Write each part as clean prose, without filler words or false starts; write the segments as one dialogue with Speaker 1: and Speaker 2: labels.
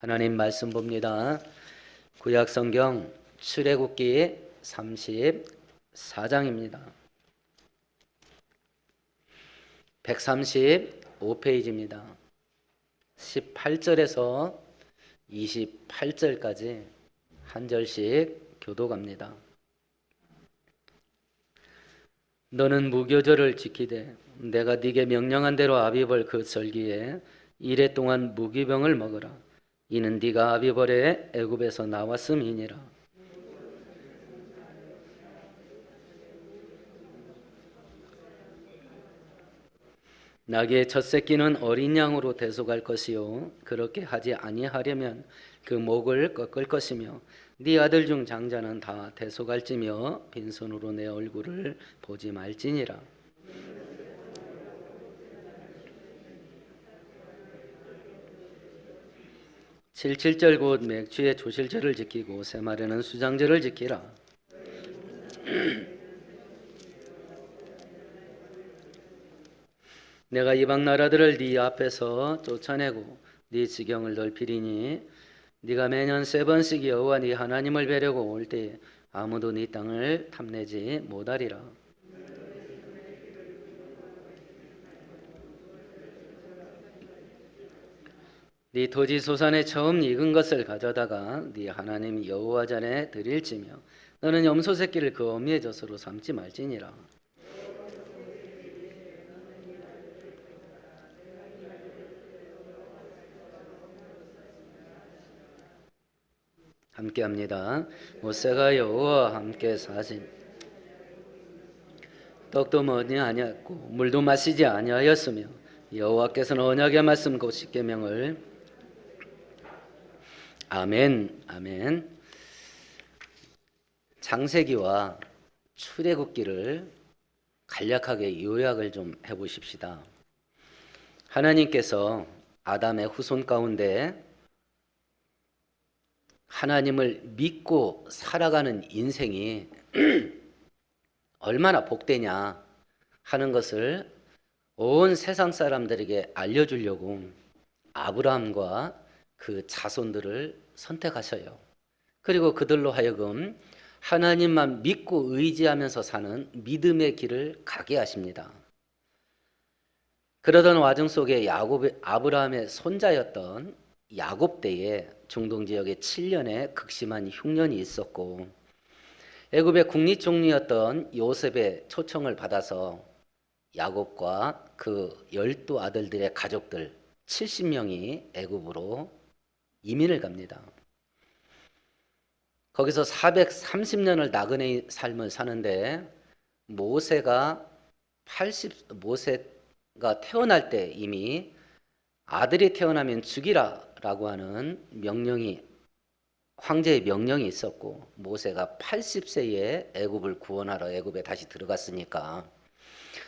Speaker 1: 하나님 말씀 봅니다. 구약 성경 출애굽기 34장입니다. 135페이지입니다. 18절에서 28절까지 한 절씩 교독합니다. 너는 무교절을 지키되 내가 네게 명령한 대로 아비벌 그 절기에 이래 동안 무기병을 먹으라. 이는 네가 아비벌에 애굽에서 나왔음이니라. 나귀의 첫 새끼는 어린 양으로 대속할 것이요 그렇게 하지 아니하려면 그 목을 꺾을 것이며 네 아들 중 장자는 다 대속할지며 빈손으로 내 얼굴을 보지 말지니라. 칠칠절 곧 맥주의 조실절을 지키고 새말에는 수장절을 지키라. 내가 이방 나라들을 네 앞에서 쫓아내고 네 지경을 넓히리니 네가 매년 세 번씩 여호와 네 하나님을 뵈려고 올 때에 아무도 네 땅을 탐내지 못하리라. 네 토지 소산에 처음 익은 것을 가져다가 네 하나님 여호와 전에 드릴지며 너는 염소 새끼를 그 어미의 젖으로 삼지 말지니라. 함께합니다. 모세가 여호와와 함께 사신 떡도 먹지 아니하였고 물도 마시지 아니하였으며 여호와께서는 언약의 말씀 곧 십계명을 아멘. 창세기와 출애굽기를 간략하게 요약을 좀 해보십시다. 하나님께서 아담의 후손 가운데 하나님을 믿고 살아가는 인생이 얼마나 복되냐 하는 것을 온 세상 사람들에게 알려주려고 아브라함과 그 자손들을 선택하셔요. 그리고 그들로 하여금 하나님만 믿고 의지하면서 사는 믿음의 길을 가게 하십니다. 그러던 와중 속에 아브라함의 손자였던 야곱 때에 중동 지역에 7년의 극심한 흉년이 있었고 애굽의 국립총리였던 요셉의 초청을 받아서 야곱과 그 12아들들의 가족들 70명이 애굽으로 이민을 갑니다. 거기서 430년을 나그네 삶을 사는데 모세가 태어날 때 이미 아들이 태어나면 죽이라라고 하는 황제의 명령이 있었고 모세가 80세에 애굽을 구원하러 애굽에 다시 들어갔으니까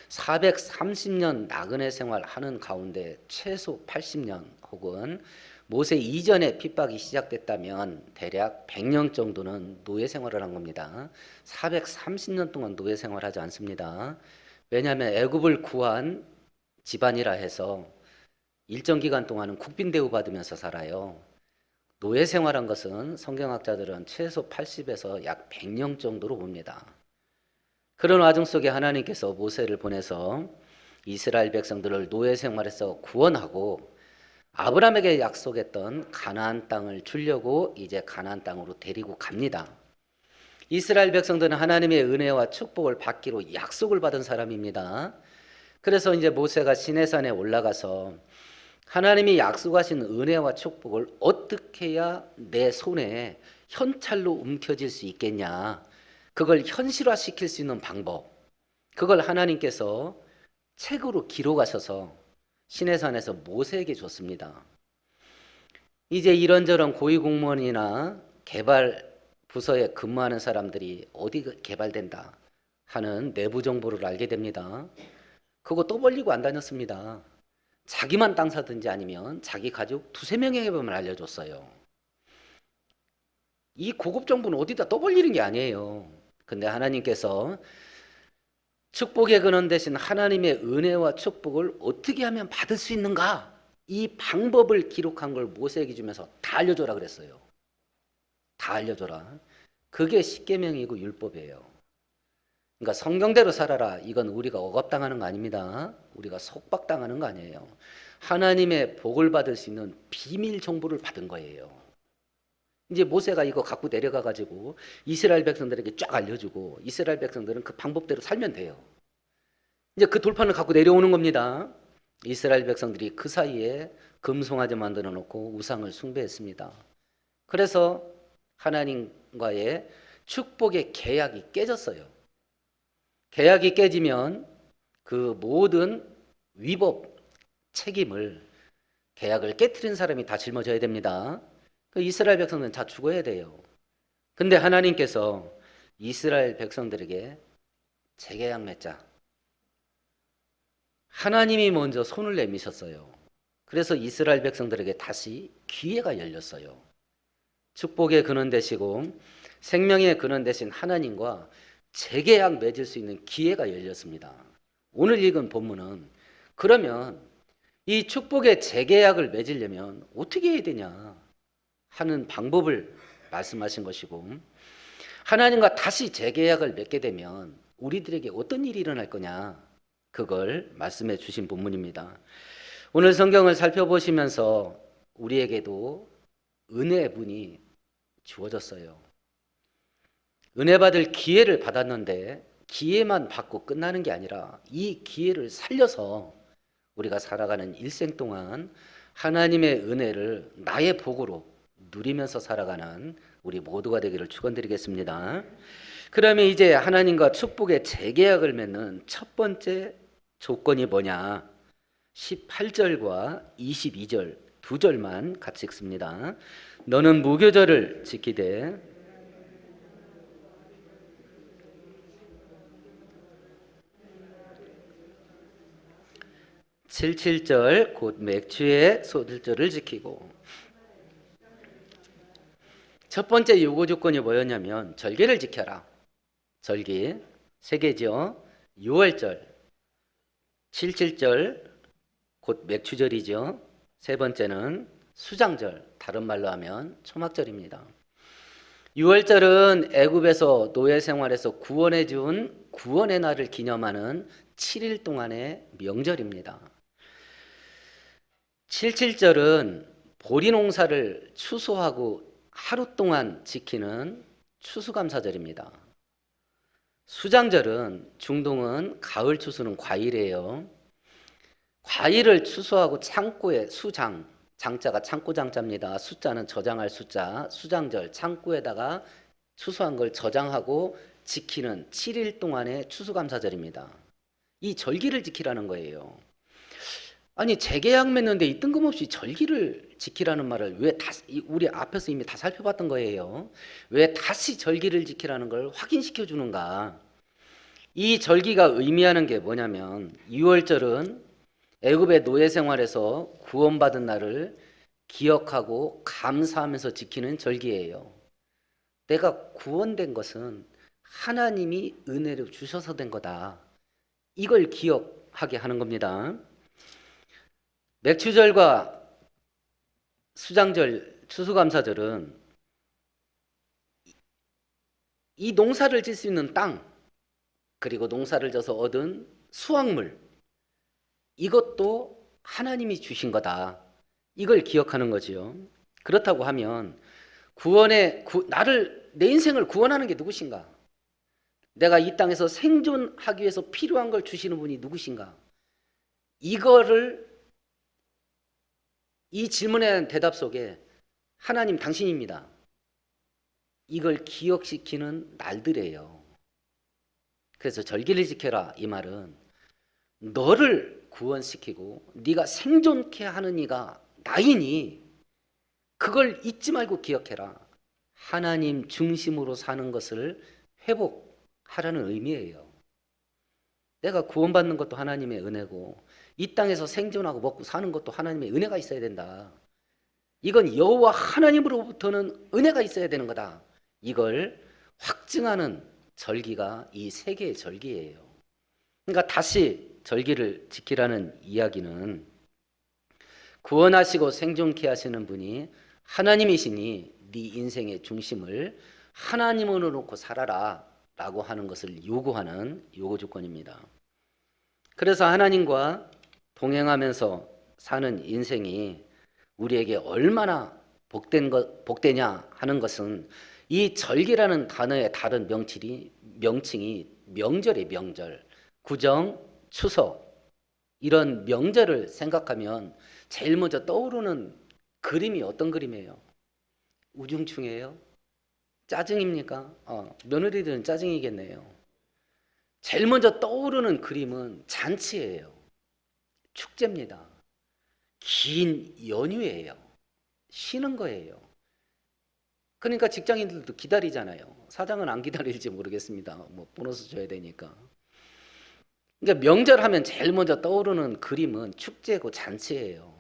Speaker 1: 430년 나그네 생활하는 가운데 최소 80년 혹은 모세 이전에 핍박이 시작됐다면 대략 100년 정도는 노예 생활을 한 겁니다. 430년 동안 노예 생활하지 않습니다. 왜냐하면 애굽을 구한 집안이라 해서 일정 기간 동안은 국빈 대우 받으면서 살아요. 노예 생활한 것은 성경학자들은 최소 80에서 약 100년 정도로 봅니다. 그런 와중 속에 하나님께서 모세를 보내서 이스라엘 백성들을 노예 생활에서 구원하고 아브라함에게 약속했던 가나안 땅을 주려고 이제 가나안 땅으로 데리고 갑니다. 이스라엘 백성들은 하나님의 은혜와 축복을 받기로 약속을 받은 사람입니다. 그래서 이제 모세가 시내산에 올라가서 하나님이 약속하신 은혜와 축복을 어떻게 해야 내 손에 현찰로 움켜질 수 있겠냐, 그걸 현실화시킬 수 있는 방법, 그걸 하나님께서 책으로 기록하셔서 시내산에서 모세에게 줬습니다. 이제 이런저런 고위공무원이나 개발 부서에 근무하는 사람들이 어디 개발된다 하는 내부 정보를 알게 됩니다. 그거 또 벌리고 안 다녔습니다. 자기만 땅 사든지 아니면 자기 가족 2-3명에게만 알려줬어요. 이 고급 정보는 어디다 떠벌리는 게 아니에요. 근데 하나님께서 축복의 근원 대신 하나님의 은혜와 축복을 어떻게 하면 받을 수 있는가 이 방법을 기록한 걸 모세에게 주면서 다 알려줘라 그랬어요. 다 알려줘라. 그게 십계명이고 율법이에요. 그러니까 성경대로 살아라. 이건 우리가 억압당하는 거 아닙니다. 우리가 속박당하는 거 아니에요. 하나님의 복을 받을 수 있는 비밀 정보를 받은 거예요. 이제 모세가 이거 갖고 내려가 가지고 이스라엘 백성들에게 쫙 알려주고 이스라엘 백성들은 그 방법대로 살면 돼요. 이제 그 돌판을 갖고 내려오는 겁니다. 이스라엘 백성들이 그 사이에 금송아지 만들어 놓고 우상을 숭배했습니다. 그래서 하나님과의 축복의 계약이 깨졌어요. 계약이 깨지면 그 모든 위법 책임을 계약을 깨트린 사람이 다 짊어져야 됩니다. 그 이스라엘 백성들은 다 죽어야 돼요. 근데 하나님께서 이스라엘 백성들에게 재계약 맺자. 하나님이 먼저 손을 내미셨어요. 그래서 이스라엘 백성들에게 다시 기회가 열렸어요. 축복의 근원 되시고 생명의 근원 되신 하나님과 재계약 맺을 수 있는 기회가 열렸습니다. 오늘 읽은 본문은 그러면 이 축복의 재계약을 맺으려면 어떻게 해야 되냐 하는 방법을 말씀하신 것이고, 하나님과 다시 재계약을 맺게 되면 우리들에게 어떤 일이 일어날 거냐, 그걸 말씀해 주신 본문입니다. 오늘 성경을 살펴보시면서 우리에게도 은혜의 문이 주어졌어요. 은혜 받을 기회를 받았는데 기회만 받고 끝나는 게 아니라 이 기회를 살려서 우리가 살아가는 일생 동안 하나님의 은혜를 나의 복으로 누리면서 살아가는 우리 모두가 되기를 축원드리겠습니다. 그러면 이제 하나님과 축복의 재계약을 맺는 첫 번째 조건이 뭐냐? 18절과 22절 두 절만 같이 읽습니다. 너는 무교절을 지키되 칠칠절 곧 맥주의 소들절을 지키고. 첫 번째 요구 조건이 뭐였냐면 절기를 지켜라. 절기 세 개죠. 6월절, 칠칠절 곧 맥추절이죠. 세 번째는 수장절, 다른 말로 하면 초막절입니다. 6월절은 애굽에서 노예 생활에서 구원해 준 구원의 날을 기념하는 7일 동안의 명절입니다. 칠칠절은 보리 농사를 추수하고 하루 동안 지키는 추수감사절입니다. 수장절은 중동은 가을 추수는 과일이에요. 과일을 추수하고 창고에 수장, 장자가 창고 장자입니다. 숫자는 저장할 숫자, 수장절 창고에다가 추수한 걸 저장하고 지키는 7일 동안의 추수감사절입니다. 이 절기를 지키라는 거예요. 아니 재계약 맺는데 이 뜬금없이 절기를 지키라는 말을 왜 우리 앞에서 이미 다 살펴봤던 거예요. 왜 다시 절기를 지키라는 걸 확인시켜 주는가? 이 절기가 의미하는 게 뭐냐면 6월절은 애굽의 노예 생활에서 구원받은 날을 기억하고 감사하면서 지키는 절기예요. 내가 구원된 것은 하나님이 은혜를 주셔서 된 거다. 이걸 기억하게 하는 겁니다. 맥추절과 수장절, 추수감사절은 이 농사를 질 수 있는 땅, 그리고 농사를 져서 얻은 수확물, 이것도 하나님이 주신 거다. 이걸 기억하는 거지요. 그렇다고 하면 나를, 내 인생을 구원하는 게 누구신가? 내가 이 땅에서 생존하기 위해서 필요한 걸 주시는 분이 누구신가? 이 질문에 대한 대답 속에 하나님 당신입니다. 이걸 기억시키는 날들이에요. 그래서 절기를 지켜라 이 말은 너를 구원시키고 네가 생존케 하는 이가 나이니 그걸 잊지 말고 기억해라. 하나님 중심으로 사는 것을 회복하라는 의미예요. 내가 구원받는 것도 하나님의 은혜고 이 땅에서 생존하고 먹고 사는 것도 하나님의 은혜가 있어야 된다. 이건 여호와 하나님으로부터는 은혜가 있어야 되는 거다. 이걸 확증하는 절기가 이 세 개의 절기예요. 그러니까 다시 절기를 지키라는 이야기는 구원하시고 생존케 하시는 분이 하나님이시니 네 인생의 중심을 하나님으로 놓고 살아라 라고 하는 것을 요구하는 요구 조건입니다. 그래서 하나님과 동행하면서 사는 인생이 우리에게 얼마나 복되냐 하는 것은 이 절기라는 단어의 다른 명칭이 명절이에요. 명절, 구정, 추석 이런 명절을 생각하면 제일 먼저 떠오르는 그림이 어떤 그림이에요? 우중충해요? 짜증입니까? 며느리들은 짜증이겠네요. 제일 먼저 떠오르는 그림은 잔치예요. 축제입니다. 긴 연휴예요. 쉬는 거예요. 그러니까 직장인들도 기다리잖아요. 사장은 안 기다릴지 모르겠습니다. 뭐 보너스 줘야 되니까. 그러니까 명절하면 제일 먼저 떠오르는 그림은 축제고 잔치예요.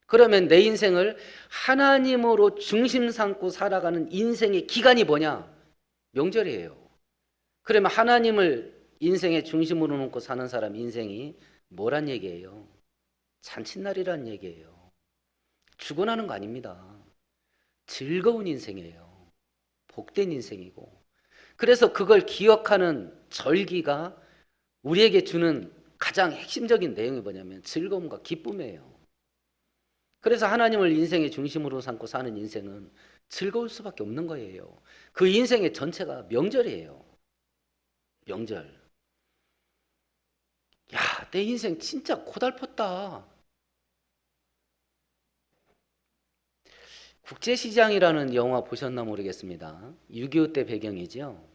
Speaker 1: 그러면 내 인생을 하나님으로 중심 삼고 살아가는 인생의 기간이 뭐냐? 명절이에요. 그러면 하나님을 인생의 중심으로 놓고 사는 사람 인생이 뭐란 얘기예요? 잔칫날이란 얘기예요. 죽어나는 거 아닙니다. 즐거운 인생이에요. 복된 인생이고. 그래서 그걸 기억하는 절기가 우리에게 주는 가장 핵심적인 내용이 뭐냐면 즐거움과 기쁨이에요. 그래서 하나님을 인생의 중심으로 삼고 사는 인생은 즐거울 수밖에 없는 거예요. 그 인생의 전체가 명절이에요. 명절. 야, 내 인생 진짜 고달팠다. 국제시장이라는 영화 보셨나 모르겠습니다. 6.25 때 배경이죠.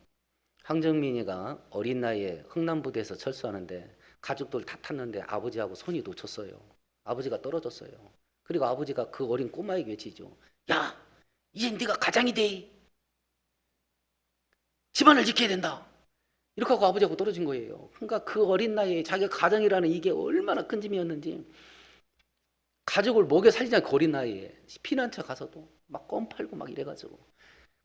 Speaker 1: 황정민이가 어린 나이에 흥남부대에서 철수하는데 가족들 다 탔는데 아버지하고 손이 놓쳤어요. 아버지가 떨어졌어요. 그리고 아버지가 그 어린 꼬마에게 외치죠. 야, 이제 네가 가장이 돼. 집안을 지켜야 된다. 이렇게 하고 아버지하고 떨어진 거예요. 그러니까 그 어린 나이에 자기가 가장이라는 이게 얼마나 큰 짐이었는지 가족을 먹여 살리자 그 어린 나이에 피난처 가서도 막 껌 팔고 막 이래가지고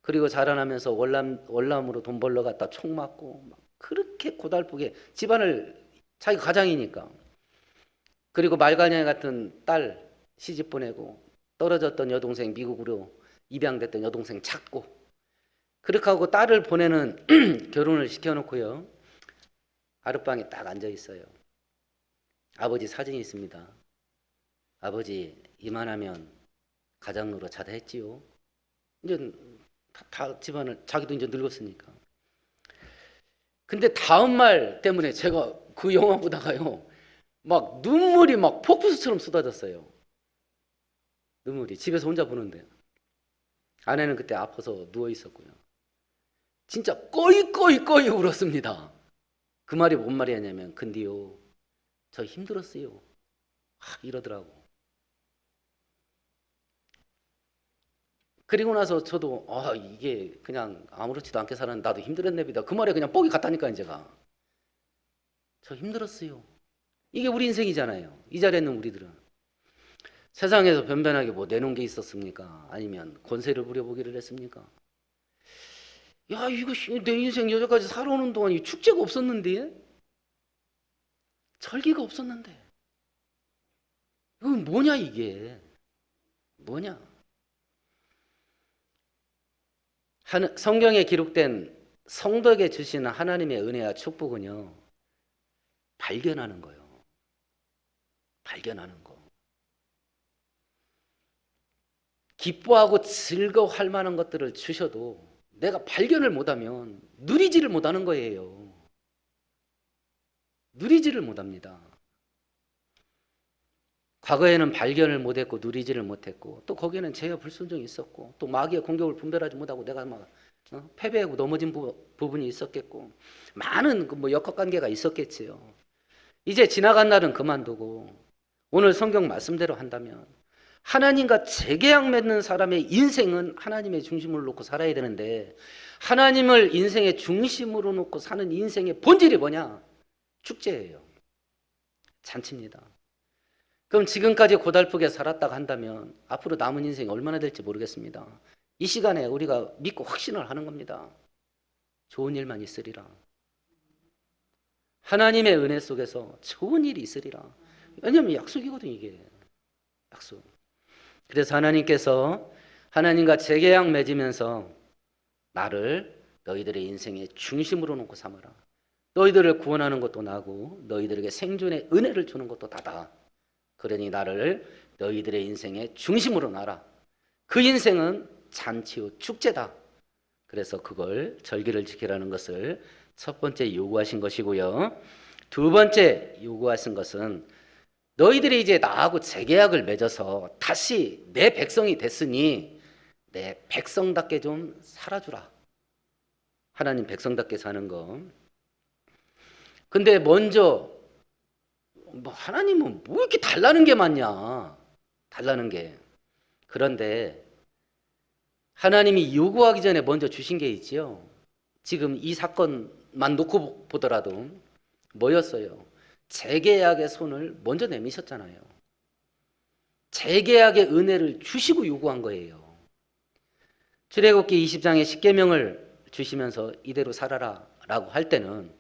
Speaker 1: 그리고 자라나면서 월남으로 돈 벌러 갔다 총 맞고 막 그렇게 고달프게 집안을 자기 가장이니까 그리고 말가냐 같은 딸 시집 보내고 떨어졌던 여동생 미국으로 입양됐던 여동생 찾고 그렇게 하고 딸을 보내는 결혼을 시켜놓고요. 하룻방에 딱 앉아 있어요. 아버지 사진이 있습니다. 아버지 이만하면 가장 노릇 잘 했지요. 이제 다 집안을 자기도 이제 늙었으니까. 근데 다음 말 때문에 제가 그 영화 보다가요. 막 눈물이 막 폭포수처럼 쏟아졌어요. 눈물이 집에서 혼자 보는데 아내는 그때 아파서 누워 있었고요. 진짜 꺼이 울었습니다. 그 말이 뭔 말이었냐면 근데요 저 힘들었어요. 이러더라고. 그리고 나서 저도 이게 그냥 아무렇지도 않게 사는 나도 힘들었네비다. 그 말에 그냥 뻑이 갔다니까요. 제가 저 힘들었어요. 이게 우리 인생이잖아요. 이 자리에 있는 우리들은 세상에서 변변하게 뭐 내놓은 게 있었습니까? 아니면 권세를 부려보기를 했습니까? 야 이거 내 인생 여기까지 살아오는 동안 이 축제가 없었는데 절기가 없었는데 이건 뭐냐 이게 뭐냐 성경에 기록된 성덕에 주시는 하나님의 은혜와 축복은요 발견하는 거예요. 발견하는 거. 기뻐하고 즐거워할 만한 것들을 주셔도 내가 발견을 못하면 누리지를 못하는 거예요. 누리지를 못합니다. 과거에는 발견을 못했고 누리지를 못했고 또 거기에는 죄와 불순종이 있었고 또 마귀의 공격을 분별하지 못하고 내가 막 패배하고 넘어진 부분이 있었겠고 많은 뭐 역학관계가 있었겠지요. 이제 지나간 날은 그만두고 오늘 성경 말씀대로 한다면 하나님과 재계약 맺는 사람의 인생은 하나님의 중심을 놓고 살아야 되는데 하나님을 인생의 중심으로 놓고 사는 인생의 본질이 뭐냐? 축제예요. 잔치입니다. 그럼 지금까지 고달프게 살았다고 한다면 앞으로 남은 인생이 얼마나 될지 모르겠습니다. 이 시간에 우리가 믿고 확신을 하는 겁니다. 좋은 일만 있으리라. 하나님의 은혜 속에서 좋은 일이 있으리라. 왜냐하면 약속이거든 이게. 약속. 그래서 하나님께서 하나님과 재계약 맺으면서 나를 너희들의 인생의 중심으로 놓고 삼아라. 너희들을 구원하는 것도 나고 너희들에게 생존의 은혜를 주는 것도 다다. 그러니 나를 너희들의 인생의 중심으로 놔라. 그 인생은 잔치요 축제다. 그래서 그걸 절기를 지키라는 것을 첫 번째 요구하신 것이고요. 두 번째 요구하신 것은 너희들이 이제 나하고 재계약을 맺어서 다시 내 백성이 됐으니 내 백성답게 좀 살아주라. 하나님 백성답게 사는 거. 근데 먼저 하나님은 뭐 이렇게 달라는 게 많냐? 달라는 게. 그런데 하나님이 요구하기 전에 먼저 주신 게 있지요. 지금 이 사건만 놓고 보더라도 뭐였어요? 재계약의 손을 먼저 내미셨잖아요. 재계약의 은혜를 주시고 요구한 거예요. 출애굽기 20장의 십계명을 주시면서 이대로 살아라 라고 할 때는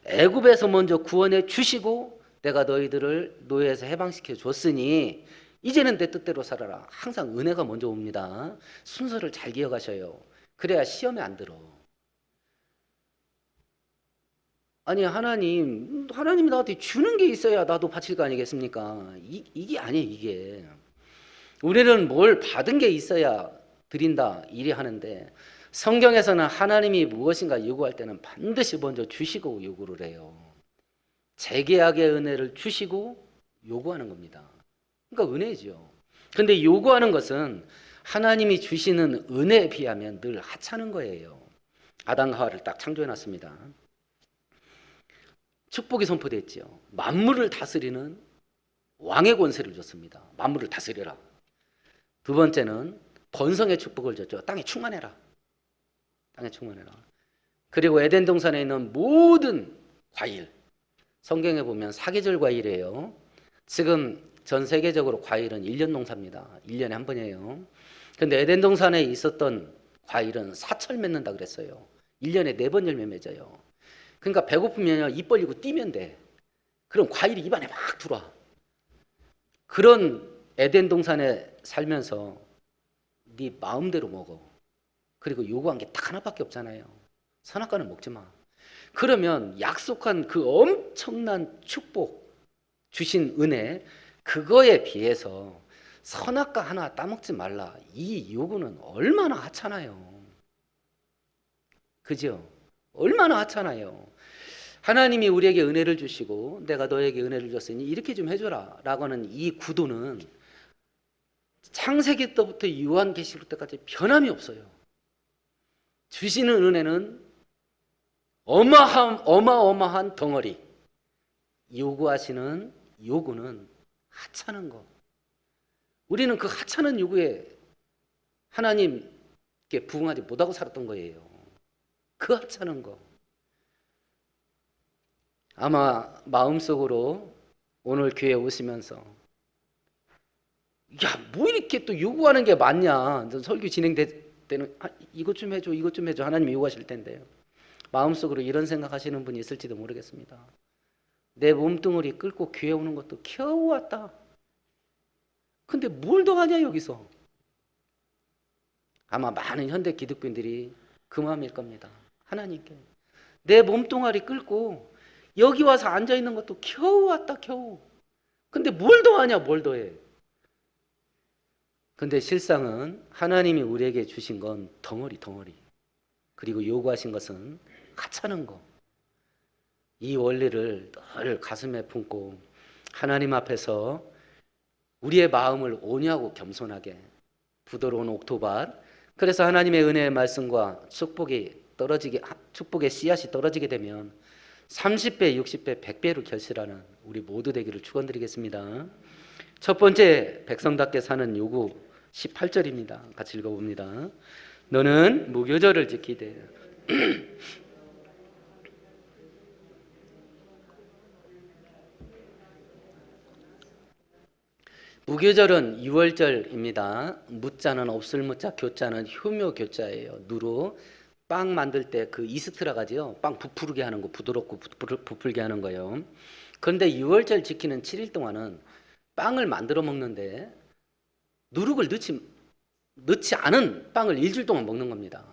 Speaker 1: 애굽에서 먼저 구원해 주시고 내가 너희들을 노예에서 해방시켜 줬으니 이제는 내 뜻대로 살아라. 항상 은혜가 먼저 옵니다. 순서를 잘 기억하셔요. 그래야 시험에 안 들어. 아니 하나님이 나한테 주는 게 있어야 나도 바칠 거 아니겠습니까? 이게 아니에요. 이게 우리는 뭘 받은 게 있어야 드린다 이리 하는데 성경에서는 하나님이 무엇인가 요구할 때는 반드시 먼저 주시고 요구를 해요. 재계약의 은혜를 주시고 요구하는 겁니다. 그러니까 은혜죠. 근데 요구하는 것은 하나님이 주시는 은혜에 비하면 늘 하찮은 거예요. 아담과 하와를 딱 창조해 놨습니다. 축복이 선포됐죠. 만물을 다스리는 왕의 권세를 줬습니다. 만물을 다스려라. 두 번째는 번성의 축복을 줬죠. 땅에 충만해라. 땅에 충만해라. 그리고 에덴 동산에 있는 모든 과일, 성경에 보면 사계절 과일이에요. 지금 전 세계적으로 과일은 1년 농사입니다. 1년에 한 번이에요. 근데 에덴 동산에 있었던 과일은 사철 맺는다 그랬어요. 1년에 4번 열매 맺어요. 그러니까 배고프면 입 벌리고 뛰면 돼. 그럼 과일이 입안에 막 들어와. 그런 에덴 동산에 살면서 네 마음대로 먹어. 그리고 요구한 게 딱 하나밖에 없잖아요. 선악과는 먹지 마. 그러면 약속한 그 엄청난 축복 주신 은혜 그거에 비해서 선악과 하나 따먹지 말라. 이 요구는 얼마나 하찮아요. 그죠? 얼마나 하찮아요. 하나님이 우리에게 은혜를 주시고 내가 너에게 은혜를 줬으니 이렇게 좀 해줘라 라고 하는 이 구도는 창세기 때부터 요한계시록 때까지 변함이 없어요. 주시는 은혜는 어마어마한 덩어리. 요구하시는 요구는 하찮은 거. 우리는 그 하찮은 요구에 하나님께 부응하지 못하고 살았던 거예요. 그 하찮은 거. 아마 마음속으로 오늘 교회 오시면서 야, 뭐 이렇게 또 요구하는 게 많냐. 설교 진행될 때는 이것 좀 해줘, 이것 좀 해줘. 하나님이 요구하실 텐데요. 마음속으로 이런 생각하시는 분이 있을지도 모르겠습니다. 내 몸뚱아리 끌고 교회 오는 것도 겨우 왔다. 근데 뭘 더 하냐 여기서. 아마 많은 현대 기독교인들이 그 마음일 겁니다. 하나님께 내 몸뚱아리 끌고 여기 와서 앉아있는 것도 겨우 왔다 겨우. 근데 뭘 더 하냐 뭘 더 해. 근데 실상은 하나님이 우리에게 주신 건 덩어리. 그리고 요구하신 것은 하찮은 거. 이 원리를 늘 가슴에 품고 하나님 앞에서 우리의 마음을 온유하고 겸손하게 부드러운 옥토밭. 그래서 하나님의 은혜의 말씀과 축복의 씨앗이 떨어지게 되면 30배, 60배, 100배로 결실하는 우리 모두 되기를 축원드리겠습니다. 첫 번째 백성답게 사는 요구 18절입니다. 같이 읽어봅니다. 너는 무교절을 지키되 무교절은 유월절입니다. 무자는 없을 무자, 교자는 효묘 교자예요. 누로 빵 만들 때 그 이스트라 가지요. 빵 부풀게 하는 거, 부드럽고 부풀게 하는 거요. 그런데 유월절 지키는 7일 동안은 빵을 만들어 먹는데 누룩을 넣지 않은 빵을 일주일 동안 먹는 겁니다.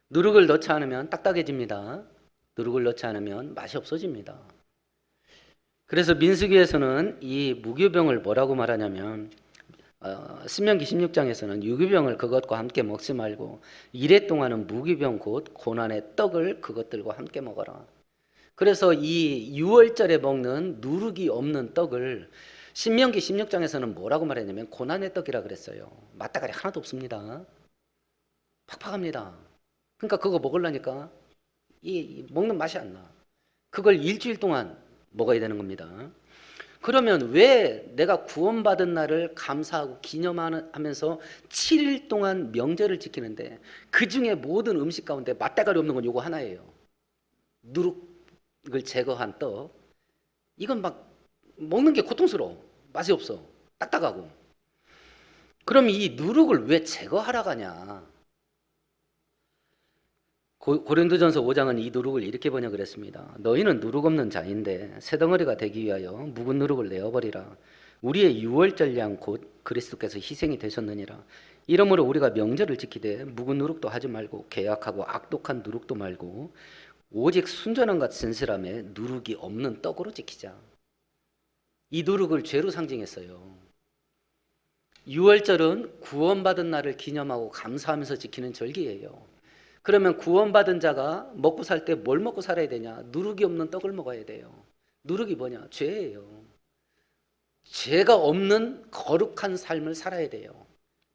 Speaker 1: 누룩을 넣지 않으면 딱딱해집니다. 누룩을 넣지 않으면 맛이 없어집니다. 그래서 민수기에서는 이 무교병을 뭐라고 말하냐면 신명기 16장에서는 유교병을 그것과 함께 먹지 말고 이래 동안은 무교병 곧 고난의 떡을 그것들과 함께 먹어라. 그래서 이 6월절에 먹는 누룩이 없는 떡을 신명기 16장에서는 뭐라고 말했냐면 고난의 떡이라 그랬어요. 맛다가리 하나도 없습니다. 팍팍합니다. 그러니까 그거 먹으려니까 이 먹는 맛이 안 나. 그걸 일주일 동안 먹어야 되는 겁니다. 그러면 왜 내가 구원받은 날을 감사하고 기념하면서 7일 동안 명절을 지키는데 그 중에 모든 음식 가운데 맛대가리 없는 건 요거 하나예요. 누룩을 제거한 떡. 이건 막 먹는 게 고통스러워. 맛이 없어. 딱딱하고. 그럼 이 누룩을 왜 제거하라고 하냐? 고린도전서 5장은 이 누룩을 이렇게 번역을 했습니다. 너희는 누룩 없는 자인데 새덩어리가 되기 위하여 묵은 누룩을 내어버리라. 우리의 유월절 양 곧 그리스도께서 희생이 되셨느니라. 이러므로 우리가 명절을 지키되 묵은 누룩도 하지 말고 계약하고 악독한 누룩도 말고 오직 순전함과 진실함에 누룩이 없는 떡으로 지키자. 이 누룩을 죄로 상징했어요. 유월절은 구원받은 날을 기념하고 감사하면서 지키는 절기예요. 그러면 구원받은 자가 먹고 살 때 뭘 먹고 살아야 되냐? 누룩이 없는 떡을 먹어야 돼요. 누룩이 뭐냐? 죄예요. 죄가 없는 거룩한 삶을 살아야 돼요.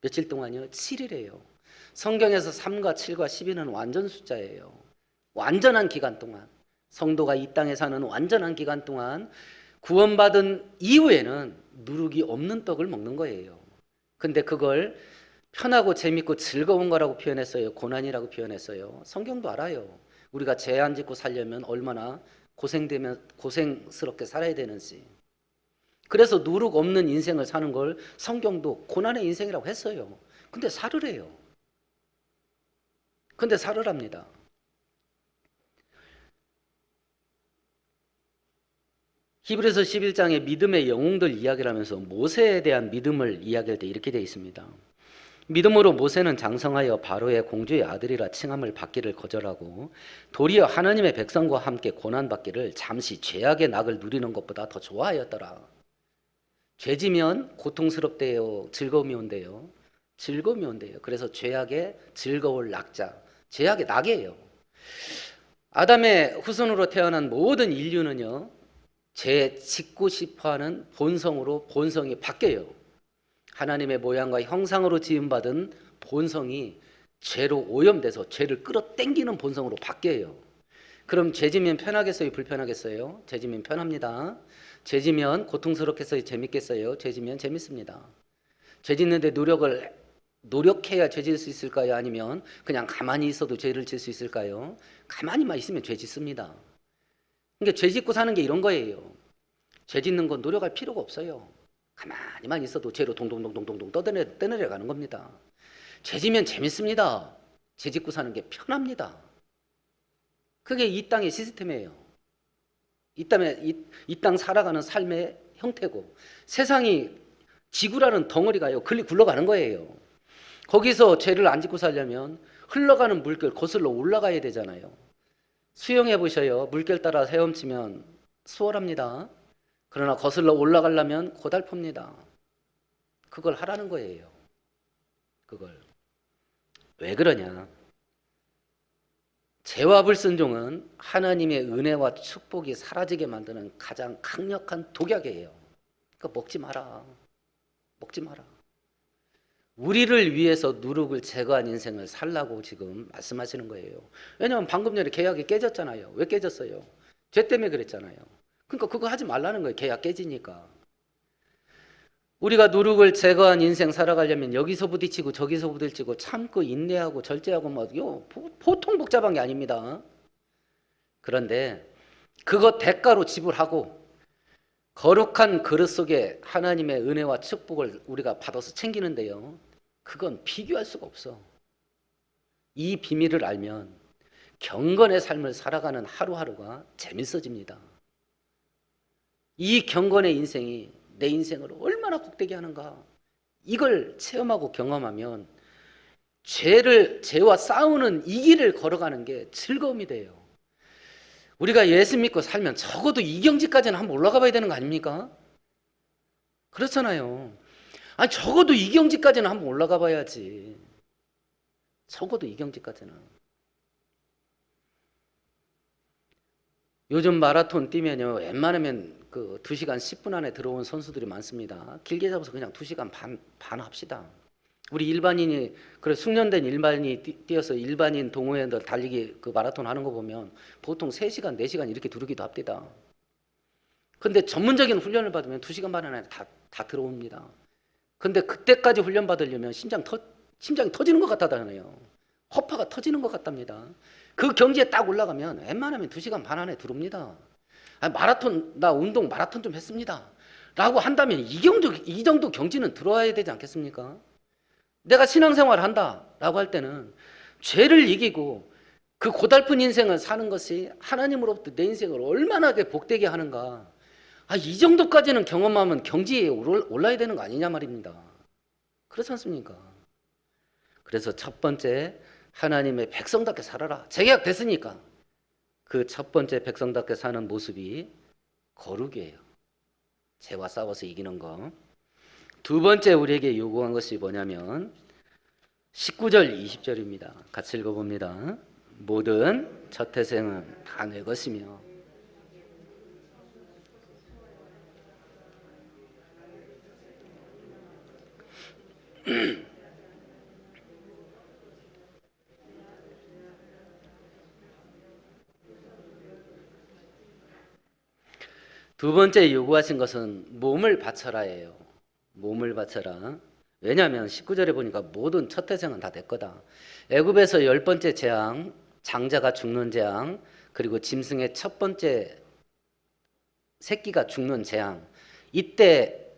Speaker 1: 며칠 동안요? 7일이에요. 성경에서 3과 7과 12는 완전 숫자예요. 완전한 기간 동안, 성도가 이 땅에 사는 완전한 기간 동안 구원받은 이후에는 누룩이 없는 떡을 먹는 거예요. 근데 그걸 편하고 재밌고 즐거운 거라고 표현했어요? 고난이라고 표현했어요? 성경도 알아요. 우리가 죄 안 짓고 살려면 얼마나 고생스럽게 살아야 되는지. 그래서 누룩 없는 인생을 사는 걸 성경도 고난의 인생이라고 했어요. 근데 살으래요. 근데 살으랍니다. 히브리서 11장에 믿음의 영웅들 이야기를 하면서 모세에 대한 믿음을 이야기할 때 이렇게 되어 있습니다. 믿음으로 모세는 장성하여 바로의 공주의 아들이라 칭함을 받기를 거절하고 도리어 하나님의 백성과 함께 고난받기를 잠시 죄악의 낙을 누리는 것보다 더 좋아하였더라. 죄지면 고통스럽대요? 즐거움이 온대요? 즐거움이 온대요. 그래서 죄악의 즐거울 낙자, 죄악의 낙이에요. 아담의 후손으로 태어난 모든 인류는요, 죄 짓고 싶어하는 본성으로 본성이 바뀌어요. 하나님의 모양과 형상으로 지음받은 본성이 죄로 오염돼서 죄를 끌어당기는 본성으로 바뀌어요. 그럼 죄지면 편하겠어요? 불편하겠어요? 죄지면 편합니다. 죄지면 고통스럽겠어요? 재밌겠어요? 죄지면 재밌습니다. 죄짓는데 노력해야 죄질 수 있을까요? 아니면 그냥 가만히 있어도 죄를 질 수 있을까요? 가만히만 있으면 죄 짓습니다. 그러니까 죄 짓고 사는 게 이런 거예요. 죄 짓는 건 노력할 필요가 없어요. 가만히만 있어도 죄로 동동동동동동 떠내려가는 겁니다. 죄 지면 재밌습니다. 죄 짓고 사는 게 편합니다. 그게 이 땅의 시스템이에요. 이 땅 살아가는 삶의 형태고, 세상이 지구라는 덩어리가요, 굴러가는 거예요. 거기서 죄를 안 짓고 살려면 흘러가는 물결 거슬러 올라가야 되잖아요. 수영해 보셔요. 물결 따라 헤엄치면 수월합니다. 그러나 거슬러 올라가려면 고달픕니다. 그걸 하라는 거예요. 그걸. 왜 그러냐? 죄와 불순종은 하나님의 은혜와 축복이 사라지게 만드는 가장 강력한 독약이에요. 그러니까 먹지 마라. 먹지 마라. 우리를 위해서 누룩을 제거한 인생을 살라고 지금 말씀하시는 거예요. 왜냐하면 방금 전에 계약이 깨졌잖아요. 왜 깨졌어요? 죄 때문에 그랬잖아요. 그러니까 그거 하지 말라는 거예요. 계약 깨지니까. 우리가 누룩을 제거한 인생 살아가려면 여기서 부딪히고 저기서 부딪히고 참고 인내하고 절제하고 보통 복잡한 게 아닙니다. 그런데 그거 대가로 지불하고 거룩한 그릇 속에 하나님의 은혜와 축복을 우리가 받아서 챙기는데요, 그건 비교할 수가 없어. 이 비밀을 알면 경건의 삶을 살아가는 하루하루가 재밌어집니다. 이 경건의 인생이 내 인생을 얼마나 복되게 하는가, 이걸 체험하고 경험하면 죄와 싸우는 이 길을 걸어가는 게 즐거움이 돼요. 우리가 예수 믿고 살면 적어도 이경지까지는 한번 올라가 봐야 되는 거 아닙니까? 그렇잖아요. 아니 적어도 이경지까지는 한번 올라가 봐야지. 적어도 이경지까지는. 요즘 마라톤 뛰면요, 웬만하면 그 2시간 10분 안에 들어온 선수들이 많습니다. 길게 잡아서 그냥 2시간 반 합시다. 우리 일반인이, 그래, 숙련된 일반인이 뛰어서 일반인 동호회들 달리기 그 마라톤 하는 거 보면 보통 3시간, 4시간 이렇게 두르기도 합니다. 근데 전문적인 훈련을 받으면 2시간 반 안에 다 들어옵니다. 근데 그때까지 훈련 받으려면 심장이 터지는 것 같다잖아요. 허파가 터지는 것 같답니다. 그 경지에 딱 올라가면 웬만하면 2시간 반 안에 들어옵니다. 마라톤, 나 운동 마라톤 좀 했습니다 라고 한다면 이 정도 경지는 들어와야 되지 않겠습니까? 내가 신앙생활을 한다 라고 할 때는 죄를 이기고 그 고달픈 인생을 사는 것이 하나님으로부터 내 인생을 얼마나 복되게 하는가, 이 정도까지는 경험하면 경지에 올라야 되는 거 아니냐 말입니다. 그렇지 않습니까? 그래서 첫 번째, 하나님의 백성답게 살아라. 재계약 됐으니까 그 첫 번째 백성답게 사는 모습이 거룩이에요. 죄와 싸워서 이기는 거. 두 번째 우리에게 요구한 것이 뭐냐면 19절 20절입니다. 같이 읽어봅니다. 모든 첫 태생은 다 내 것이며 두 번째 요구하신 것은 몸을 바쳐라예요. 몸을 바쳐라. 왜냐하면 19절에 보니까 모든 첫 태생은 다 내 거다. 애굽에서 10번째 재앙, 장자가 죽는 재앙, 그리고 짐승의 첫 번째 새끼가 죽는 재앙. 이때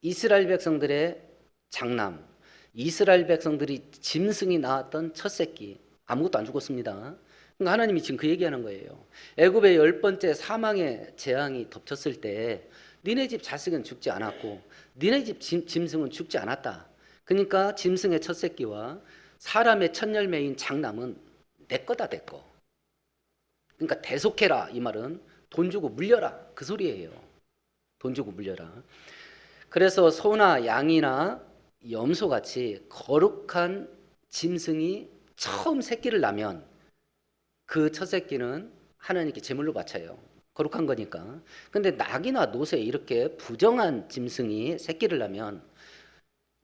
Speaker 1: 이스라엘 백성들의 장남, 이스라엘 백성들이 짐승이 낳았던 첫 새끼, 아무것도 안 죽었습니다. 그러니까 하나님이 지금 그 얘기하는 거예요. 애굽의 10번째 사망의 재앙이 덮쳤을 때 니네 집 자식은 죽지 않았고 니네 집 짐승은 죽지 않았다. 그러니까 짐승의 첫 새끼와 사람의 첫 열매인 장남은 내 거다, 내 거. 그러니까 대속해라, 이 말은 돈 주고 물려라, 그 소리예요. 돈 주고 물려라. 그래서 소나 양이나 염소같이 거룩한 짐승이 처음 새끼를 낳으면 그 첫 새끼는 하나님께 제물로 바쳐요. 거룩한 거니까. 근데 낙이나 노새 이렇게 부정한 짐승이 새끼를 낳으면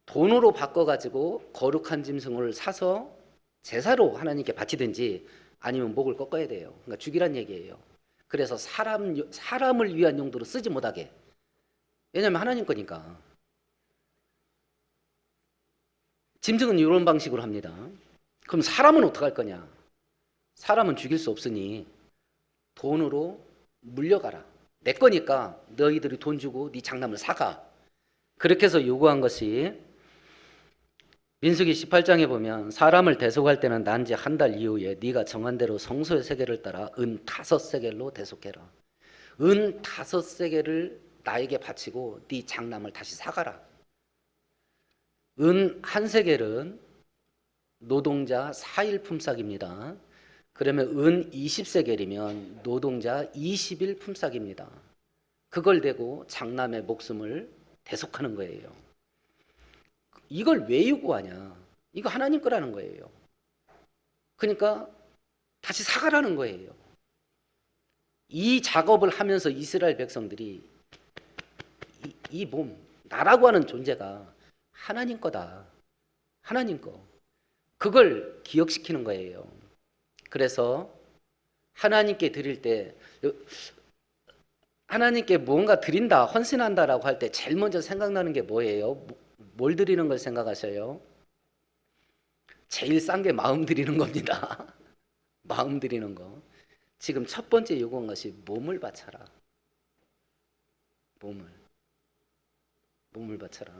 Speaker 1: 돈으로 바꿔가지고 거룩한 짐승을 사서 제사로 하나님께 바치든지 아니면 목을 꺾어야 돼요. 그러니까 죽이란 얘기예요. 그래서 사람을 위한 용도로 쓰지 못하게. 왜냐하면 하나님 거니까. 짐승은 이런 방식으로 합니다. 그럼 사람은 어떡할 거냐? 사람은 죽일 수 없으니 돈으로 물려가라. 내 거니까 너희들이 돈 주고 네 장남을 사가. 그렇게 해서 요구한 것이 민수기 18장에 보면 사람을 대속할 때는 난지 한 달 이후에 네가 정한 대로 성소의 세겔을 따라 은 5세겔로 대속해라. 은 5세겔을 나에게 바치고 네 장남을 다시 사가라. 은 1세겔은 노동자 4일 품삯입니다. 그러면 은 20세겔이면 노동자 20일 품삯입니다. 그걸 대고 장남의 목숨을 대속하는 거예요. 이걸 왜 요구하냐? 이거 하나님 거라는 거예요. 그러니까 다시 사가라는 거예요. 이 작업을 하면서 이스라엘 백성들이 이 몸, 나라고 하는 존재가 하나님 거다. 하나님 거. 그걸 기억시키는 거예요. 그래서 하나님께 드릴 때, 하나님께 뭔가 드린다, 헌신한다라고 할 때 제일 먼저 생각나는 게 뭐예요? 뭘 드리는 걸 생각하셔요? 제일 싼 게 마음 드리는 겁니다. 마음 드리는 거. 지금 첫 번째 요구한 것이 몸을 바쳐라. 몸을 바쳐라.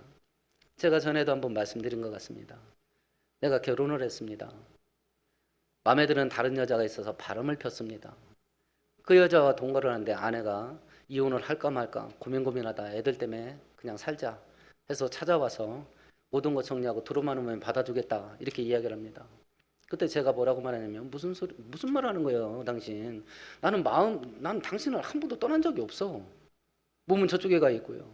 Speaker 1: 제가 전에도 한번 말씀드린 것 같습니다. 내가 결혼을 했습니다. 마음에 드는 다른 여자가 있어서 바람을 폈습니다. 그 여자와 동거를 하는데 아내가 이혼을 할까 말까 고민하다 애들 때문에 그냥 살자 해서 찾아와서 모든 것 정리하고 들어만 오면 받아주겠다 이렇게 이야기를 합니다. 그때 제가 뭐라고 말하냐면 무슨 말 하는 거예요 당신. 나는 당신을 한 번도 떠난 적이 없어. 몸은 저쪽에 가 있고요.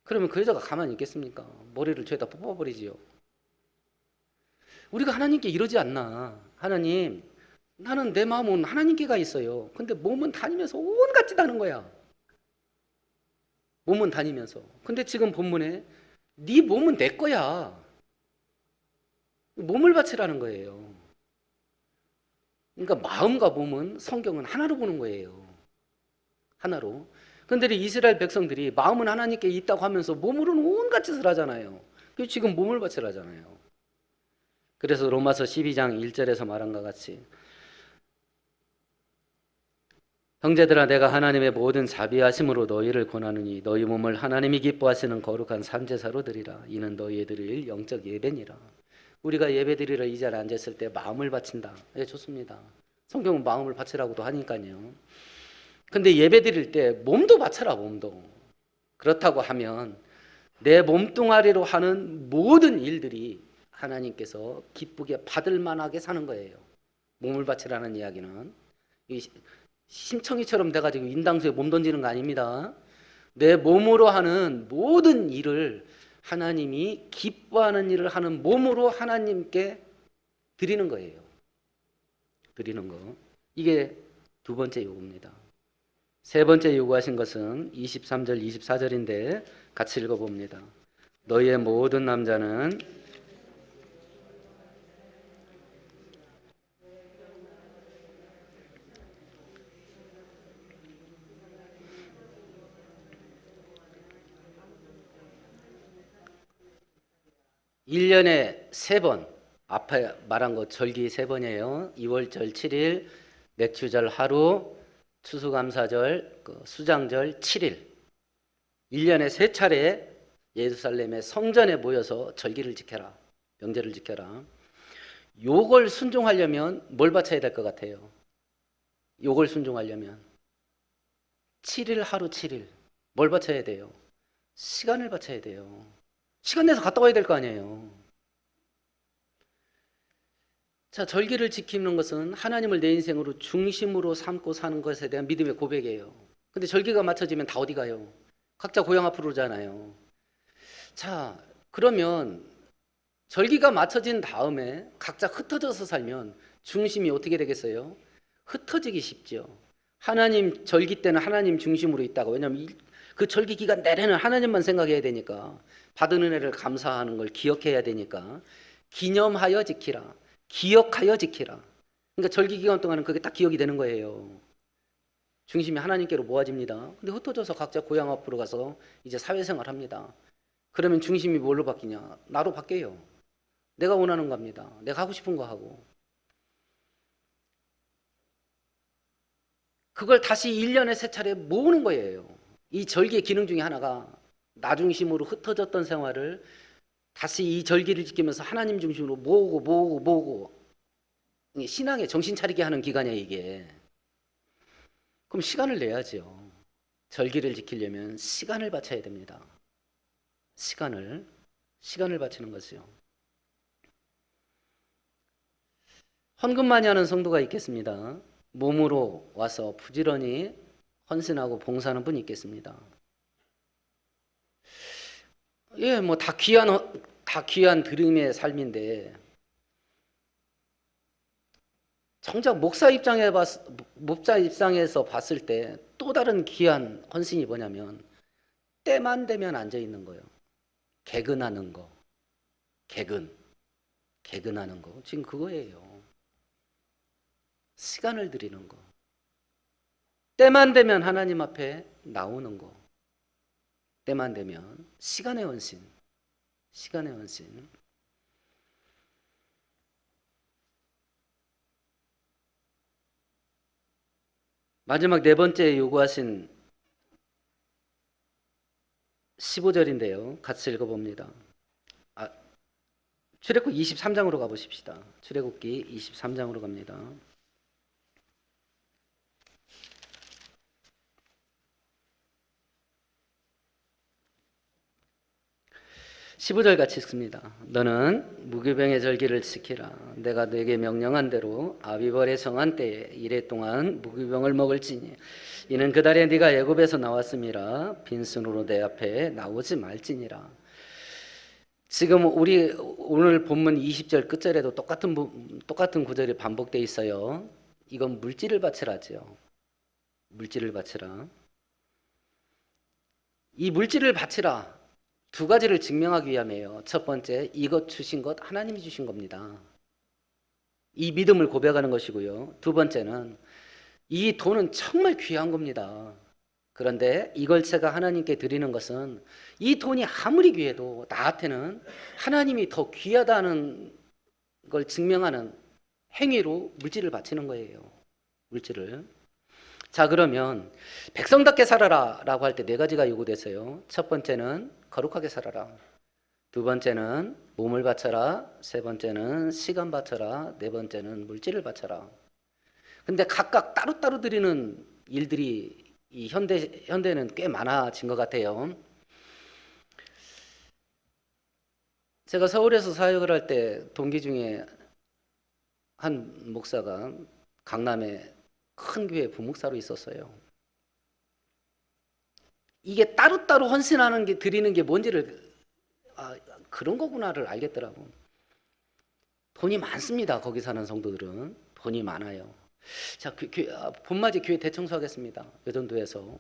Speaker 1: 그러면 그 여자가 가만히 있겠습니까? 머리를 죄다 뽑아버리지요. 우리가 하나님께 이러지 않나. 하나님, 나는 내 마음은 하나님께 가 있어요. 근데 몸은 다니면서 온갖 짓 하는 거야. 몸은 다니면서. 근데 지금 본문에 네 몸은 내 거야. 몸을 바치라는 거예요. 그러니까 마음과 몸은 성경은 하나로 보는 거예요. 하나로. 근데 이스라엘 백성들이 마음은 하나님께 있다고 하면서 몸으로는 온갖 짓을 하잖아요. 지금 몸을 바치라잖아요. 그래서 로마서 12장 1절에서 말한 것 같이 형제들아 내가 하나님의 모든 자비하심으로 너희를 권하느니 너희 몸을 하나님이 기뻐하시는 거룩한 산제사로 드리라. 이는 너희의 드릴 영적 예배니라. 우리가 예배드리러 이 자리에 앉았을 때 마음을 바친다. 네, 좋습니다. 성경은 마음을 바치라고도 하니까요. 근데 예배드릴 때 몸도 바쳐라. 몸도. 그렇다고 하면 내 몸뚱아리로 하는 모든 일들이 하나님께서 기쁘게 받을 만하게 사는 거예요. 몸을 바치라는 이야기는 심청이처럼 돼가지고 인당수에 몸 던지는 거 아닙니다. 내 몸으로 하는 모든 일을 하나님이 기뻐하는 일을 하는 몸으로 하나님께 드리는 거예요. 드리는 거. 이게 두 번째 요구입니다. 세 번째 요구하신 것은 23절 24절인데 같이 읽어봅니다. 너희의 모든 남자는 1년에 3번, 앞에 말한 거 절기 3번이에요. 2월절 7일, 맥주절 하루, 추수감사절, 수장절 7일. 1년에 3차례 예루살렘의 성전에 모여서 절기를 지켜라. 명절을 지켜라. 요걸 순종하려면 뭘 바쳐야 될 것 같아요? 요걸 순종하려면 7일 하루 7일. 뭘 바쳐야 돼요? 시간을 바쳐야 돼요. 시간 내서 갔다 와야 될 거 아니에요. 자, 절기를 지키는 것은 하나님을 내 인생으로 중심으로 삼고 사는 것에 대한 믿음의 고백이에요. 근데 절기가 맞춰지면 다 어디 가요? 각자 고향 앞으로 오잖아요. 자, 그러면 절기가 맞춰진 다음에 각자 흩어져서 살면 중심이 어떻게 되겠어요? 흩어지기 쉽죠. 하나님 절기 때는 하나님 중심으로 있다가, 왜냐하면 그 절기 기간 내내는 하나님만 생각해야 되니까, 받은 은혜를 감사하는 걸 기억해야 되니까 기념하여 지키라. 기억하여 지키라. 그러니까 절기 기간 동안은 그게 딱 기억이 되는 거예요. 중심이 하나님께로 모아집니다. 근데 흩어져서 각자 고향 앞으로 가서 이제 사회생활 합니다. 그러면 중심이 뭘로 바뀌냐? 나로 바뀌어요. 내가 원하는 겁니다. 내가 하고 싶은 거 하고. 그걸 다시 1년에 3차례 모으는 거예요. 이 절기의 기능 중에 하나가 나 중심으로 흩어졌던 생활을 다시 이 절기를 지키면서 하나님 중심으로 모으고 신앙에 정신 차리게 하는 기간이야 이게. 그럼 시간을 내야죠. 절기를 지키려면 시간을 바쳐야 됩니다. 시간을 바치는 것이요. 헌금 많이 하는 성도가 있겠습니다. 몸으로 와서 부지런히 헌신하고 봉사하는 분이 있겠습니다. 예, 뭐 다 귀한 드림의 삶인데 정작 목사 입장에서 봤을 때 또 다른 귀한 헌신이 뭐냐면 때만 되면 앉아 있는 거예요. 개근하는 거. 개근하는 거. 지금 그거예요. 시간을 드리는 거. 때만 되면 하나님 앞에 나오는 거. 때만 되면 시간의 헌신. 마지막 네 번째 요구하신 15절인데요. 같이 읽어봅니다. 출애굽기 23장으로 가보십시다. 출애굽기 23장으로 갑니다. 15절 같이 읽습니다. 너는 무교병의 절기를 지키라. 내가 네게 명령한 대로 아비벌의 정한 때에 이래 동안 무교병을 먹을지니 이는 그 달에 네가 애굽에서 나왔음이라 빈손으로 내 앞에 나오지 말지니라. 지금 우리 오늘 본문 20절 끝절에도 똑같은 구절이 반복되어 있어요. 이건 물질을 바치라지요. 물질을 바치라. 이 물질을 바치라. 두 가지를 증명하기 위함이에요. 첫 번째, 이것 주신 것 하나님이 주신 겁니다. 이 믿음을 고백하는 것이고요. 두 번째는 이 돈은 정말 귀한 겁니다. 그런데 이걸 제가 하나님께 드리는 것은 이 돈이 아무리 귀해도 나한테는 하나님이 더 귀하다는 걸 증명하는 행위로 물질을 바치는 거예요. 물질을. 자, 그러면 백성답게 살아라 라고 할 때 네 가지가 요구되세요. 첫 번째는 거룩하게 살아라. 두 번째는 몸을 바쳐라. 세 번째는 시간 바쳐라. 네 번째는 물질을 바쳐라. 근데 각각 따로따로 드리는 일들이 이 현대는 꽤 많아진 것 같아요. 제가 서울에서 사역을 할 때 동기 중에 한 목사가 강남에 큰 교회 부목사로 있었어요. 이게 따로따로 헌신하는 게 드리는 게 뭔지를 그런 거구나를 알겠더라고. 돈이 많습니다. 거기 사는 성도들은 돈이 많아요. 자, 봄맞이 교회 대청소하겠습니다. 여전도에서.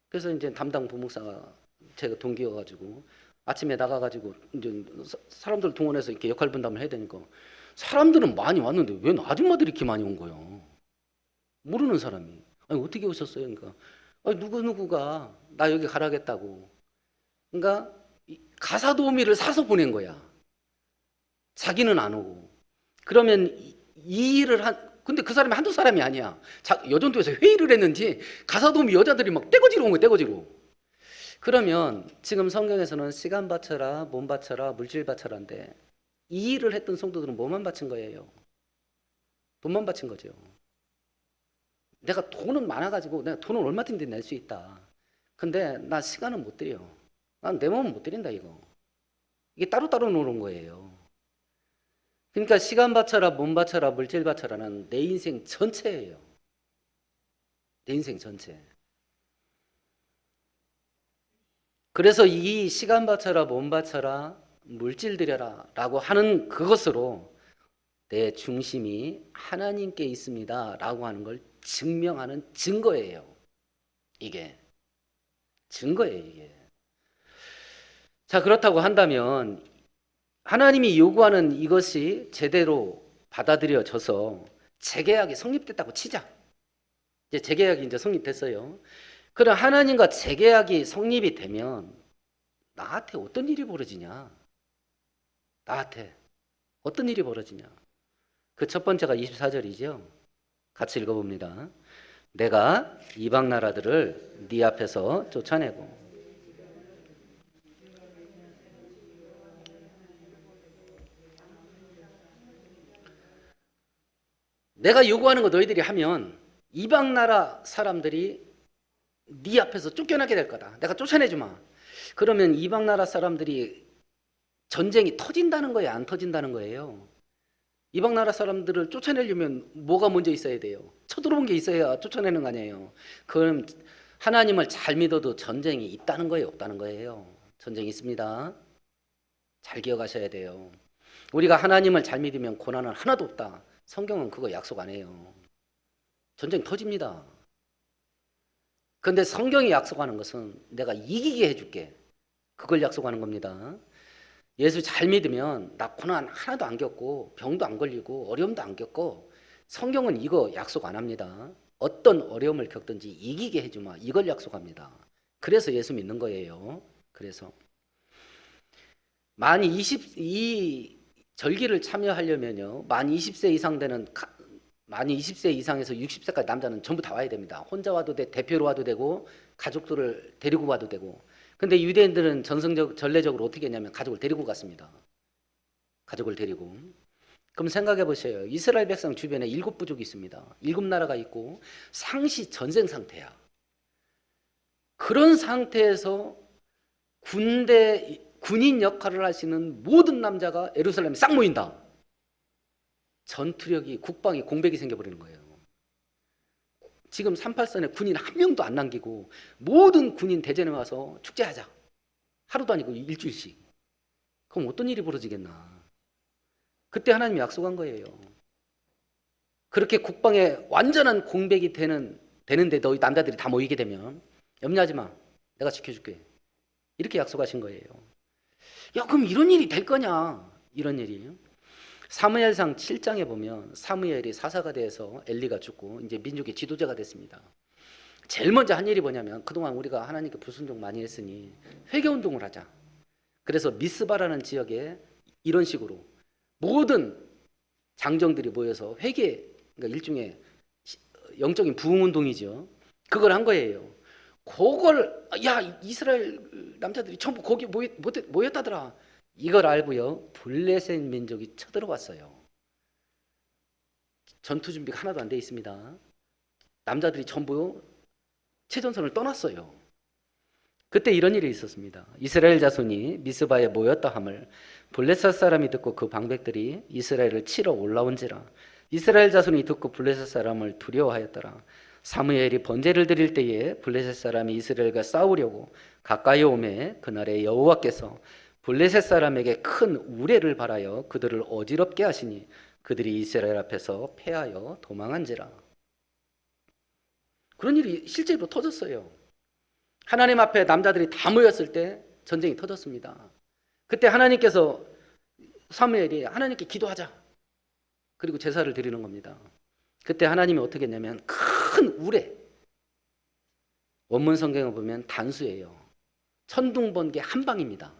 Speaker 1: 그래서 이제 담당 부목사가 제가 동기여가지고 아침에 나가가지고 이제 사람들 동원해서 이렇게 역할 분담을 해야 되니까 사람들은 많이 왔는데 왜 아줌마들이 이렇게 많이 온 거예요? 모르는 사람이. 아니, 어떻게 오셨어요? 그러니까 누구누구가 나 여기 가라겠다고. 그러니까 가사 도우미를 사서 보낸 거야. 자기는 안 오고. 그러면 이 일을 근데 그 사람이 한두 사람이 아니야. 여전도에서 회의를 했는지 가사 도우미 여자들이 막 떼거지로 온 거야, 떼거지로. 그러면 지금 성경에서는 시간 바쳐라, 몸 바쳐라, 물질 바쳐라인데 이 일을 했던 성도들은 뭐만 바친 거예요? 돈만 바친 거죠. 내가 돈은 많아가지고 내가 돈은 얼마든지 낼 수 있다. 근데 나 시간은 못 드려. 난 내 몸은 못 드린다 이거. 이게 따로따로 노는 거예요. 그러니까 시간 바쳐라, 몸 바쳐라, 물질 바쳐라는 내 인생 전체예요. 내 인생 전체. 그래서 이 시간 바쳐라, 몸 바쳐라, 물질 드려라 라고 하는 그것으로 내 중심이 하나님께 있습니다 라고 하는 걸 증명하는 증거예요. 이게 증거예요. 이게. 자, 그렇다고 한다면 하나님이 요구하는 이것이 제대로 받아들여져서 재계약이 성립됐다고 치자. 이제 재계약이 이제 성립됐어요. 그럼 하나님과 재계약이 성립이 되면 나한테 어떤 일이 벌어지냐? 나한테 어떤 일이 벌어지냐? 그 첫 번째가 24절이죠. 같이 읽어봅니다. 내가 이방 나라들을 네 앞에서 쫓아내고 내가 요구하는 거 너희들이 하면 이방 나라 사람들이 네 앞에서 쫓겨나게 될 거다. 내가 쫓아내주마. 그러면 이방 나라 사람들이 전쟁이 터진다는 거예요? 안 터진다는 거예요? 이방 나라 사람들을 쫓아내려면 뭐가 먼저 있어야 돼요? 쳐들어온 게 있어야 쫓아내는 거 아니에요? 그럼 하나님을 잘 믿어도 전쟁이 있다는 거예요? 없다는 거예요? 전쟁이 있습니다. 잘 기억하셔야 돼요. 우리가 하나님을 잘 믿으면 고난은 하나도 없다. 성경은 그거 약속 안 해요. 전쟁 터집니다. 그런데 성경이 약속하는 것은 내가 이기게 해줄게. 그걸 약속하는 겁니다. 예수 잘 믿으면 나 고난 하나도 안 겪고 병도 안 걸리고 어려움도 안 겪고 성경은 이거 약속 안 합니다. 어떤 어려움을 겪든지 이기게 해주마. 이걸 약속합니다. 그래서 예수 믿는 거예요. 그래서 이 절기를 참여하려면요. 만 20세 이상 되는 만 20세 이상에서 60세까지 남자는 전부 다 와야 됩니다. 혼자 와도 돼, 대표로 와도 되고 가족들을 데리고 와도 되고. 근데 유대인들은 전례적으로 어떻게 했냐면 가족을 데리고 갔습니다. 가족을 데리고. 그럼 생각해 보세요. 이스라엘 백성 주변에 7부족이 있습니다. 7나라가 있고 상시 전쟁 상태야. 그런 상태에서 군인 역할을 하시는 모든 남자가 예루살렘에 싹 모인다. 전투력이, 국방이 공백이 생겨버리는 거예요. 지금 38선에 군인 한 명도 안 남기고 모든 군인 대전에 와서 축제하자. 하루도 아니고 일주일씩. 그럼 어떤 일이 벌어지겠나. 그때 하나님이 약속한 거예요. 그렇게 국방에 완전한 공백이 되는데 너희 남자들이 다 모이게 되면 염려하지 마. 내가 지켜줄게. 이렇게 약속하신 거예요. 야, 그럼 이런 일이 될 거냐? 이런 일이. 사무엘상 7장에 보면 사무엘이 사사가 돼서 엘리가 죽고 이제 민족의 지도자가 됐습니다. 제일 먼저 한 일이 뭐냐면 그동안 우리가 하나님께 불순종 많이 했으니 회개운동을 하자. 그래서 미스바라는 지역에 이런 식으로 모든 장정들이 모여서 회개, 그러니까 일종의 영적인 부흥운동이죠. 그걸 한 거예요. 그걸 야 이스라엘 남자들이 전부 거기 모였다더라. 이걸 알고요 블레셋 민족이 쳐들어왔어요. 전투 준비가 하나도 안 돼 있습니다. 남자들이 전부 최전선을 떠났어요. 그때 이런 일이 있었습니다. 이스라엘 자손이 미스바에 모였다 함을 블레셋 사람이 듣고 그 방백들이 이스라엘을 치러 올라온지라. 이스라엘 자손이 듣고 블레셋 사람을 두려워하였더라. 사무엘이 번제를 드릴 때에 블레셋 사람이 이스라엘과 싸우려고 가까이 오매 그날에 여호와께서 블레셋 사람에게 큰 우레를 발하여 그들을 어지럽게 하시니 그들이 이스라엘 앞에서 패하여 도망한지라. 그런 일이 실제로 터졌어요. 하나님 앞에 남자들이 다 모였을 때 전쟁이 터졌습니다. 그때 하나님께서 사무엘이 하나님께 기도하자. 그리고 제사를 드리는 겁니다. 그때 하나님이 어떻게 했냐면 큰 우레, 원문 성경을 보면 단수예요. 천둥번개 한 방입니다.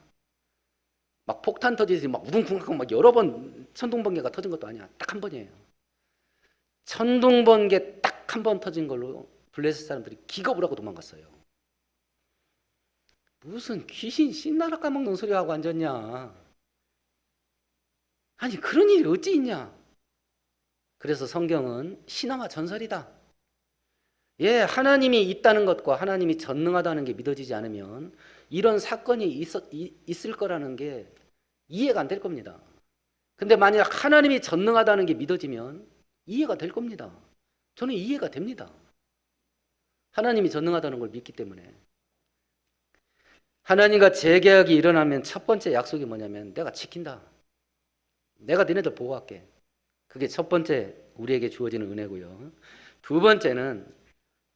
Speaker 1: 막 폭탄 터지듯이 막 우둥쿵하고 막 여러 번 천둥번개가 터진 것도 아니야. 딱 한 번이에요. 천둥번개 딱 한 번 터진 걸로 블레셋 사람들이 기겁을 하고 도망갔어요. 무슨 귀신 신나라 까먹는 소리 하고 앉았냐. 아니 그런 일이 어찌 있냐. 그래서 성경은 신화와 전설이다. 예, 하나님이 있다는 것과 하나님이 전능하다는 게 믿어지지 않으면 이런 사건이 있을 거라는 게 이해가 안 될 겁니다. 근데 만약 하나님이 전능하다는 게 믿어지면 이해가 될 겁니다. 저는 이해가 됩니다. 하나님이 전능하다는 걸 믿기 때문에. 하나님과 재계약이 일어나면 첫 번째 약속이 뭐냐면 내가 지킨다. 내가 너네들 보호할게. 그게 첫 번째 우리에게 주어지는 은혜고요. 두 번째는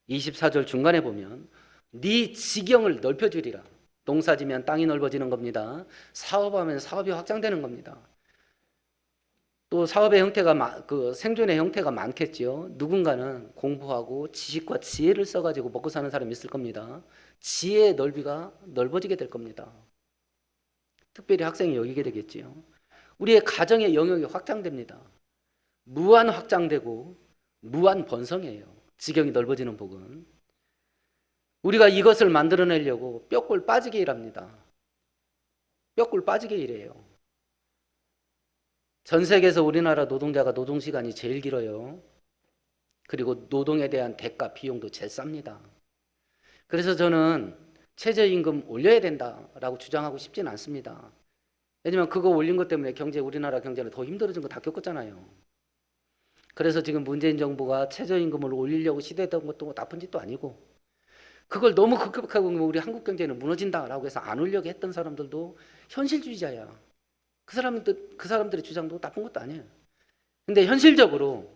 Speaker 1: 24절 중간에 보면 네 지경을 넓혀주리라. 농사지면 땅이 넓어지는 겁니다. 사업하면 사업이 확장되는 겁니다. 또 사업의 형태가 생존의 형태가 많겠지요. 누군가는 공부하고 지식과 지혜를 써가지고 먹고 사는 사람이 있을 겁니다. 지혜의 넓이가 넓어지게 될 겁니다. 특별히 학생이 여기게 되겠지요. 우리의 가정의 영역이 확장됩니다. 무한 확장되고 무한 번성이에요. 지경이 넓어지는 복은. 우리가 이것을 만들어내려고 뼈골 빠지게 일합니다. 뼈골 빠지게 일해요. 전 세계에서 우리나라 노동자가 노동시간이 제일 길어요. 그리고 노동에 대한 대가 비용도 제일 쌉니다. 그래서 저는 최저임금 올려야 된다라고 주장하고 싶지는 않습니다. 왜냐면 그거 올린 것 때문에 우리나라 경제는 더 힘들어진 거 다 겪었잖아요. 그래서 지금 문재인 정부가 최저임금을 올리려고 시도했던 것도 나쁜 짓도 아니고 그걸 너무 급격하고 우리 한국 경제는 무너진다라고 해서 안 올려고 했던 사람들도 현실주의자야. 그 사람들의 주장도 나쁜 것도 아니에요. 근데 현실적으로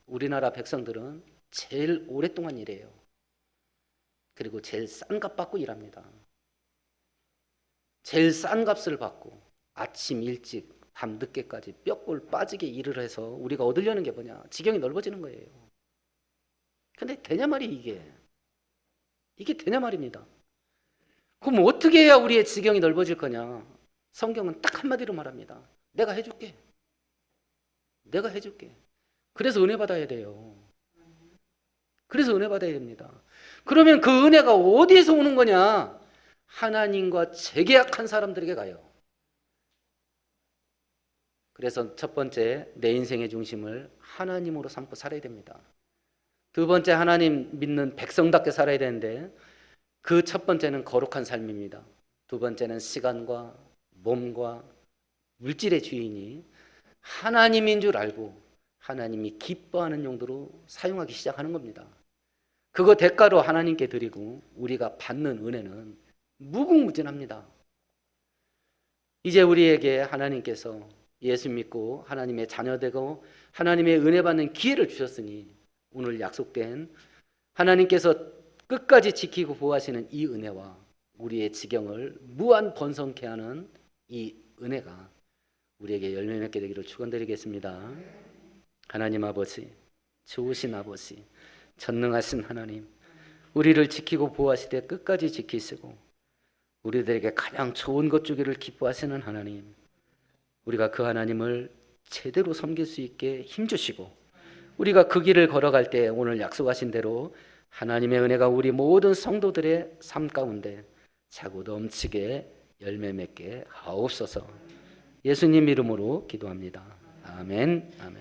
Speaker 1: 우리나라 백성들은 제일 오랫동안 일해요. 그리고 제일 싼 값 받고 일합니다. 제일 싼 값을 받고 아침 일찍 밤 늦게까지 뼈골 빠지게 일을 해서 우리가 얻으려는 게 뭐냐? 지경이 넓어지는 거예요. 근데 되냐 말이 이게 되냐 말입니다. 그럼 어떻게 해야 우리의 지경이 넓어질 거냐? 성경은 딱 한마디로 말합니다. 내가 해줄게. 내가 해줄게. 그래서 은혜 받아야 돼요. 그래서 은혜 받아야 됩니다. 그러면 그 은혜가 어디에서 오는 거냐? 하나님과 재계약한 사람들에게 가요. 그래서 첫 번째, 내 인생의 중심을 하나님으로 삼고 살아야 됩니다. 두 번째, 하나님 믿는 백성답게 살아야 되는데 그 첫 번째는 거룩한 삶입니다. 두 번째는 시간과 몸과 물질의 주인이 하나님인 줄 알고 하나님이 기뻐하는 용도로 사용하기 시작하는 겁니다. 그거 대가로 하나님께 드리고 우리가 받는 은혜는 무궁무진합니다. 이제 우리에게 하나님께서 예수 믿고 하나님의 자녀되고 하나님의 은혜 받는 기회를 주셨으니 오늘 약속된 하나님께서 끝까지 지키고 보호하시는 이 은혜와 우리의 지경을 무한 번성케 하는 이 은혜가 우리에게 열매 맺게 되기를 축원드리겠습니다. 하나님 아버지, 좋으신 아버지, 전능하신 하나님, 우리를 지키고 보호하시되 끝까지 지키시고 우리들에게 가장 좋은 것 주기를 기뻐하시는 하나님, 우리가 그 하나님을 제대로 섬길 수 있게 힘주시고 우리가 그 길을 걸어갈 때 오늘 약속하신 대로 하나님의 은혜가 우리 모든 성도들의 삶 가운데 차고 넘치게 열매 맺게 하옵소서. 예수님 이름으로 기도합니다. 아멘. 아멘.